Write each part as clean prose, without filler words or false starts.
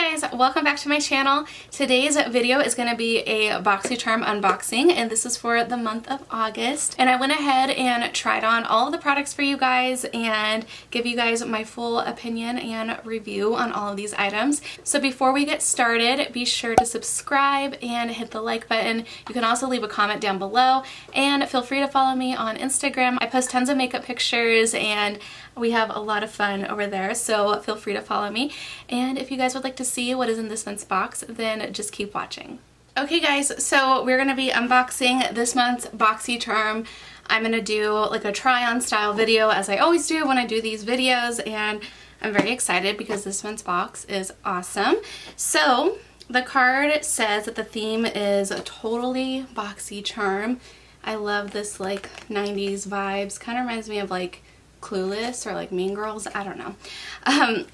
guys, welcome back to my channel. Today's video is going to be a Boxycharm unboxing, and this is for the month of August. And I went ahead and tried on all of the products for you guys and give you guys my full opinion and review on all of these items. So before we get started, be sure to subscribe and hit the like button. You can also leave a comment down below, and feel free to follow me on Instagram. I post tons of makeup pictures and we have a lot of fun over there, so feel free to follow me. And if you guys would like to see what is in this month's box, then just keep watching. Okay guys, so we're going to be unboxing this month's Boxycharm. I'm going to do like a try-on style video as I always do when I do these videos, and I'm very excited because this month's box is awesome. So the card says that the theme is totally Boxycharm. I love this like 90s vibes, kind of reminds me of like Clueless or like Mean Girls, I don't know.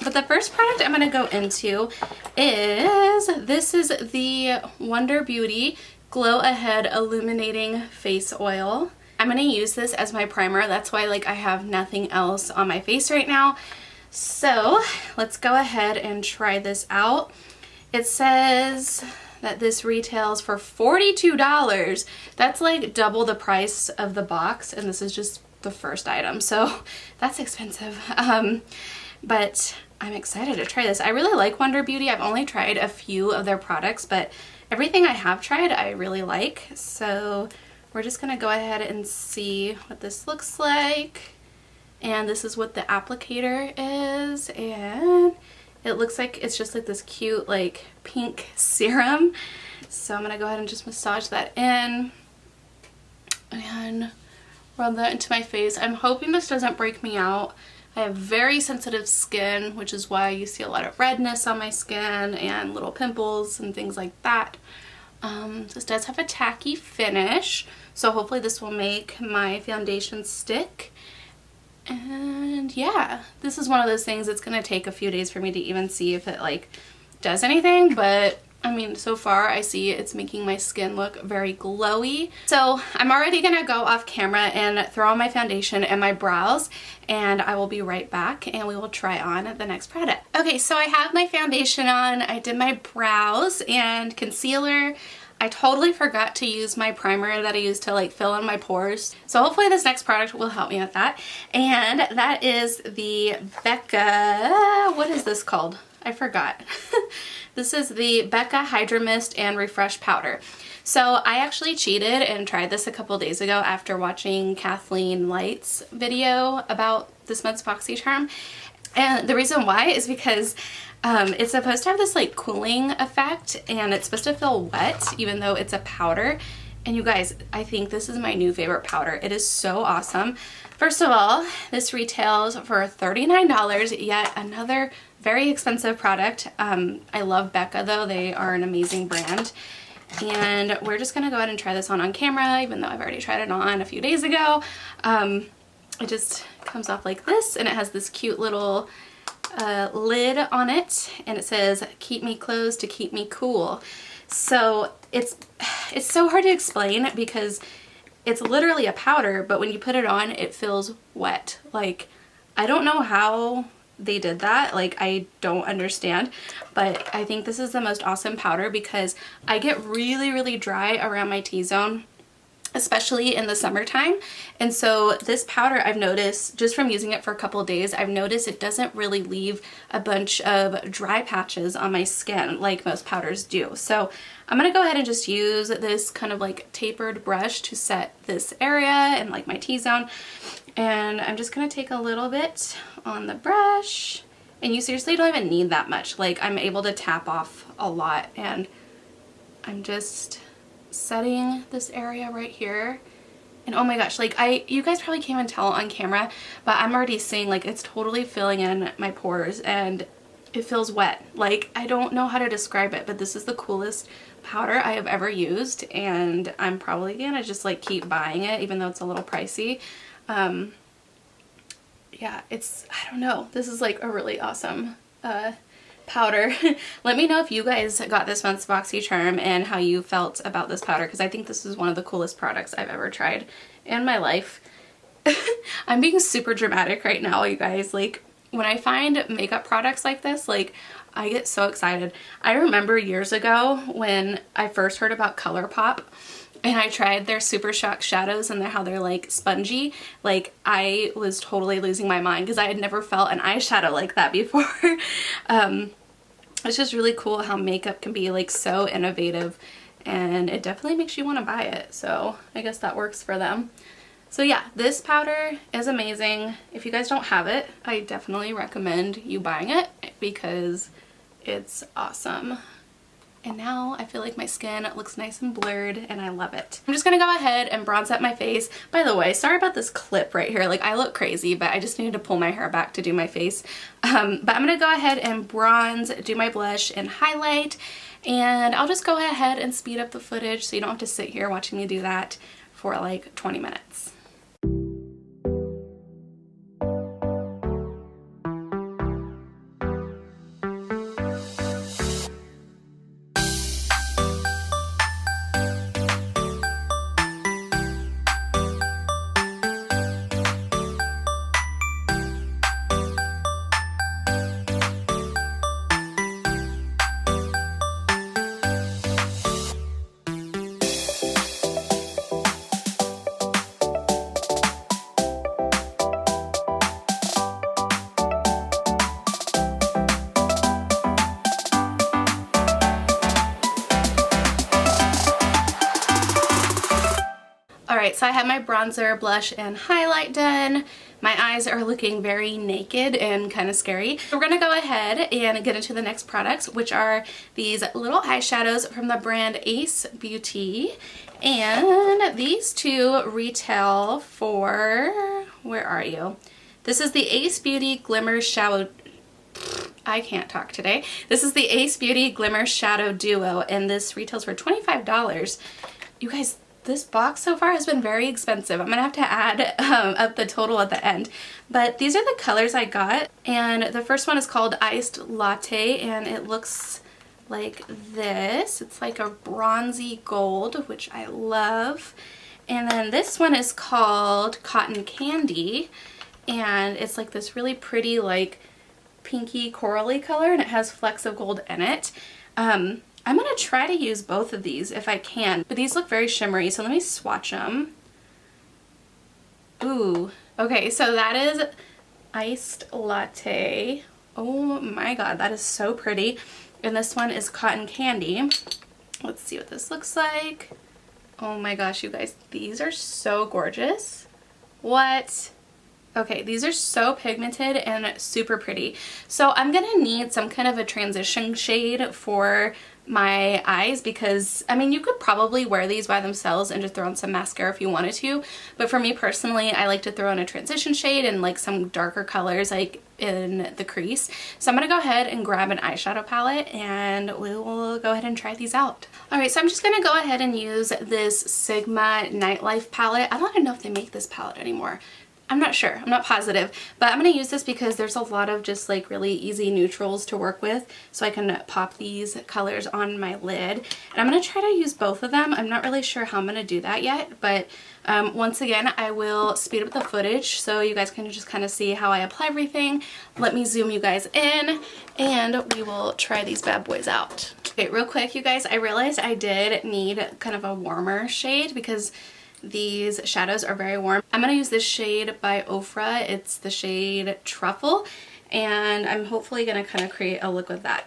But the first product I'm going to go into is, this is the Wonder Beauty Glow Ahead Illuminating Face Oil. I'm going to use this as my primer, that's why like I have nothing else on my face right now. So let's go ahead and try this out. It says that this retails for $42. That's like double the price of the box, and this is just the first item, so that's expensive. But I'm excited to try this. I really like Wonder Beauty. I've only tried a few of their products, but everything I have tried I really like. So we're just gonna go ahead and see what this looks like. And this is what the applicator is, and it looks like it's just like this cute like pink serum. So I'm gonna go ahead and just massage that in and rub that into my face. I'm hoping this doesn't break me out. I have very sensitive skin, which is why you see a lot of redness on my skin and little pimples and things like that. This does have a tacky finish, so hopefully this will make my foundation stick. And yeah, this is one of those things that's going to take a few days for me to even see if it like does anything, but I mean, so far I see it's making my skin look very glowy. So I'm already gonna go off camera and throw on my foundation and my brows, and I will be right back and we will try on the next product. Okay, so I have my foundation on, I did my brows and concealer. I totally forgot to use my primer that I used to like fill in my pores. So hopefully this next product will help me with that. And that is the Becca, what is this called? I forgot. This is the Becca Hydra-Mist and Refresh Powder. So I actually cheated and tried this a couple days ago after watching Kathleen Light's video about this month's Boxycharm. And the reason why is because it's supposed to have this like cooling effect, and it's supposed to feel wet even though it's a powder. And you guys, I think this is my new favorite powder. It is so awesome. First of all, this retails for $39, yet another very expensive product. I love Becca though, they are an amazing brand. And we're just gonna go ahead and try this on camera, even though I've already tried it on a few days ago. It just comes off like this, and it has this cute little lid on it, and it says, "Keep me closed to keep me cool." So it's so hard to explain because it's literally a powder, but when you put it on, it feels wet. Like, I don't know how they did that. Like, I don't understand, but I think this is the most awesome powder because I get really, really dry around my T-zone, especially in the summertime. And so this powder, I've noticed just from using it for a couple of days, I've noticed it doesn't really leave a bunch of dry patches on my skin like most powders do. So I'm gonna go ahead and just use this kind of like tapered brush to set this area and like my T-zone. And I'm just gonna take a little bit on the brush, and you seriously don't even need that much. Like, I'm able to tap off a lot, and I'm just setting this area right here. And oh my gosh, like you guys probably can't even tell on camera, but I'm already seeing like it's totally filling in my pores and it feels wet. Like, I don't know how to describe it, but this is the coolest powder I have ever used, and I'm probably gonna just like keep buying it even though it's a little pricey. Yeah, I don't know, this is like a really awesome powder. Let me know if you guys got this month's Boxycharm and how you felt about this powder, because I think this is one of the coolest products I've ever tried in my life. I'm being super dramatic right now, you guys. Like, when I find makeup products like this, like, I get so excited. I remember years ago when I first heard about ColourPop and I tried their Super Shock shadows and how they're like spongy. Like, I was totally losing my mind because I had never felt an eyeshadow like that before. It's just really cool how makeup can be like so innovative, and it definitely makes you want to buy it. So I guess that works for them. So yeah, this powder is amazing. If you guys don't have it, I definitely recommend you buying it because it's awesome. And now I feel like my skin looks nice and blurred and I love it. I'm just gonna go ahead and bronze up my face. By the way, sorry about this clip right here. Like, I look crazy, but I just needed to pull my hair back to do my face. But I'm gonna go ahead and bronze, do my blush and highlight, and I'll just go ahead and speed up the footage so you don't have to sit here watching me do that for like 20 minutes. Alright, so I have my bronzer, blush, and highlight done. My eyes are looking very naked and kind of scary. We're going to go ahead and get into the next products, which are these little eyeshadows from the brand Ace Beauty. And these two retail for, where are you? This is the Ace Beauty Glimmer Shadow, I can't talk today. This is the Ace Beauty Glimmer Shadow Duo, and this retails for $25. You guys, this box so far has been very expensive. I'm gonna have to add up the total at the end. But these are the colors I got, and the first one is called Iced Latte, and it looks like this. It's like a bronzy gold, which I love. And then this one is called Cotton Candy, and it's like this really pretty like pinky corally color, and it has flecks of gold in it. I'm going to try to use both of these if I can, but these look very shimmery, so let me swatch them. Ooh, okay, so that is Iced Latte. Oh my god, that is so pretty. And this one is Cotton Candy. Let's see what this looks like. Oh my gosh, you guys, these are so gorgeous. What? Okay, these are so pigmented and super pretty. So I'm gonna need some kind of a transition shade for my eyes because, I mean, you could probably wear these by themselves and just throw on some mascara if you wanted to. But for me personally, I like to throw in a transition shade and like some darker colors like in the crease. So I'm gonna go ahead and grab an eyeshadow palette and we will go ahead and try these out. Alright, so I'm just gonna go ahead and use this Sigma Nightlife palette. I don't even know if they make this palette anymore. I'm not sure, I'm not positive, but I'm going to use this because there's a lot of just like really easy neutrals to work with, so I can pop these colors on my lid. And I'm going to try to use both of them. I'm not really sure how I'm going to do that yet, but once again, I will speed up the footage so you guys can just kind of see how I apply everything. Let me zoom you guys in and we will try these bad boys out. Okay, real quick, you guys, I realized I did need kind of a warmer shade because these shadows are very warm. I'm going to use this shade by Ofra. It's the shade Truffle, and I'm hopefully going to kind of create a look with that.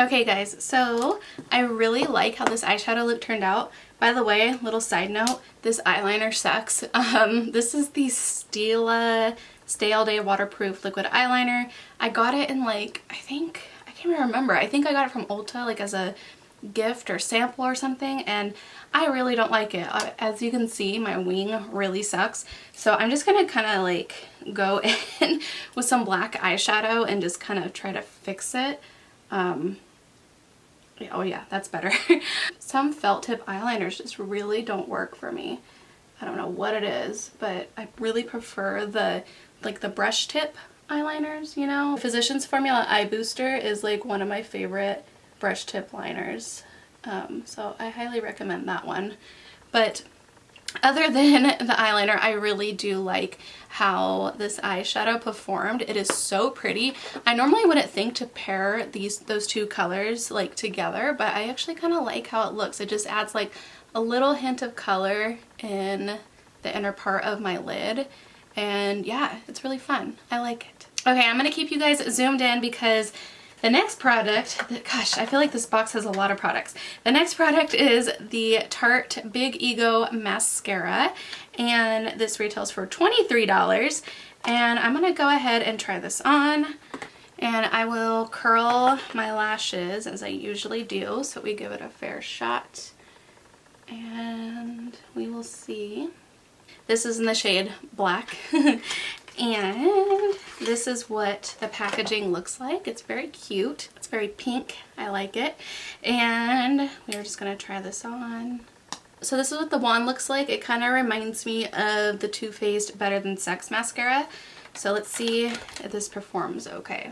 Okay guys, so I really like how this eyeshadow look turned out. By the way, little side note, this eyeliner sucks. This is the Stila Stay All Day Waterproof Liquid Eyeliner. I got it in like, I can't even remember. I think I got it from Ulta like as a gift or sample or something, and I really don't like it. As you can see, my wing really sucks. So I'm just gonna kind of like go in with some black eyeshadow and just kind of try to fix it. Oh yeah, that's better. Some felt tip eyeliners just really don't work for me. I don't know what it is, but I really prefer the brush tip eyeliners, you know? Physicians Formula Eye Booster is like one of my favorite brush tip liners. So I highly recommend that one. But other than the eyeliner, I really do like how this eyeshadow performed. It is so pretty. I normally wouldn't think to pair those two colors like together, but I actually kind of like how it looks. It just adds like a little hint of color in the inner part of my lid. And yeah, it's really fun. I like it. Okay, I'm gonna keep you guys zoomed in because the next product, gosh, I feel like this box has a lot of products. The next product is the Tarte Big Ego Mascara, and this retails for $23. And I'm gonna go ahead and try this on, and I will curl my lashes as I usually do, so we give it a fair shot, and we will see. This is in the shade Black. And this is what the packaging looks like. It's very cute. It's very pink. I like it. And we're just going to try this on. So this is what the wand looks like. It kind of reminds me of the Too Faced Better Than Sex mascara. So let's see if this performs okay.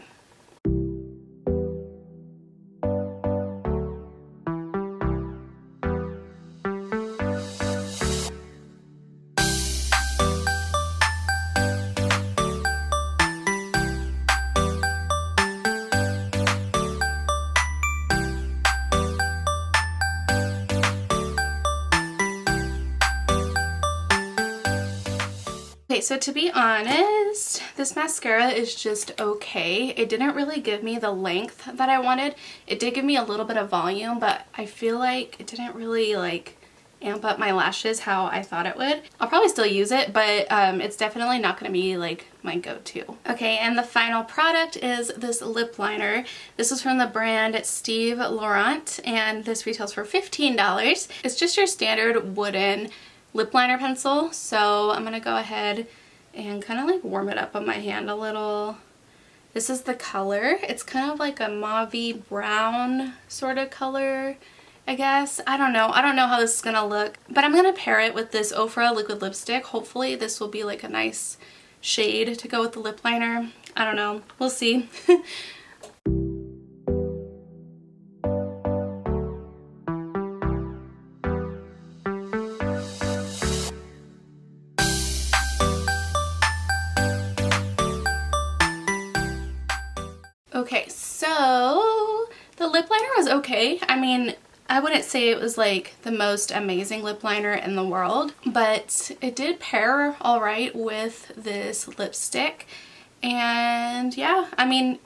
Okay, so to be honest, this mascara is just okay. It didn't really give me the length that I wanted. It did give me a little bit of volume, but I feel like it didn't really like amp up my lashes how I thought it would. I'll probably still use it, but it's definitely not going to be like my go-to. Okay, and the final product is this lip liner. This is from the brand Steve Laurant, and this retails for $15. It's just your standard wooden lip liner pencil, so I'm gonna go ahead and kind of like warm it up on my hand a little. This is the color. It's kind of like a mauve-y brown sort of color, I guess. I don't know how this is gonna look, but I'm gonna pair it with this Ofra liquid lipstick. Hopefully this will be like a nice shade to go with the lip liner. I don't know, we'll see. Okay, so the lip liner was okay. I mean, I wouldn't say it was like the most amazing lip liner in the world, but it did pair all right with this lipstick. And yeah, I mean,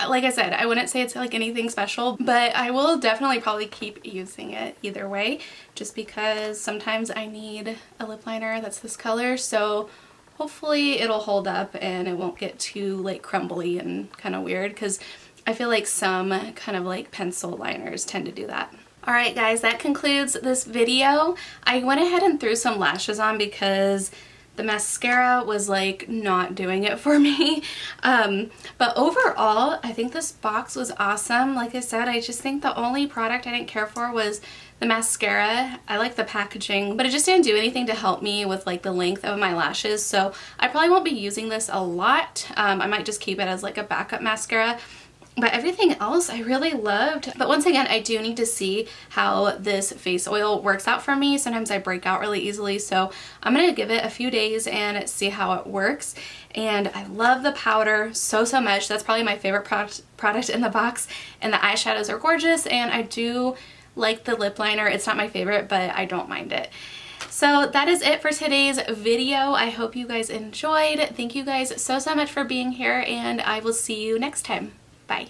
like I said, I wouldn't say it's like anything special, but I will definitely probably keep using it either way, just because sometimes I need a lip liner that's this color. So hopefully it'll hold up and it won't get too like crumbly and kind of weird, because I feel like some kind of like pencil liners tend to do that. Alright guys, that concludes this video. I went ahead and threw some lashes on because the mascara was like not doing it for me. But overall, I think this box was awesome. Like I said, I just think the only product I didn't care for was the mascara. I like the packaging, but it just didn't do anything to help me with like the length of my lashes. So I probably won't be using this a lot. I might just keep it as like a backup mascara. But everything else I really loved. But once again, I do need to see how this face oil works out for me. Sometimes I break out really easily, so I'm going to give it a few days and see how it works. And I love the powder so much. That's probably my favorite product in the box. And the eyeshadows are gorgeous, and I do like the lip liner. It's not my favorite, but I don't mind it. So that is it for today's video. I hope you guys enjoyed. Thank you guys so much for being here, and I will see you next time. Bye.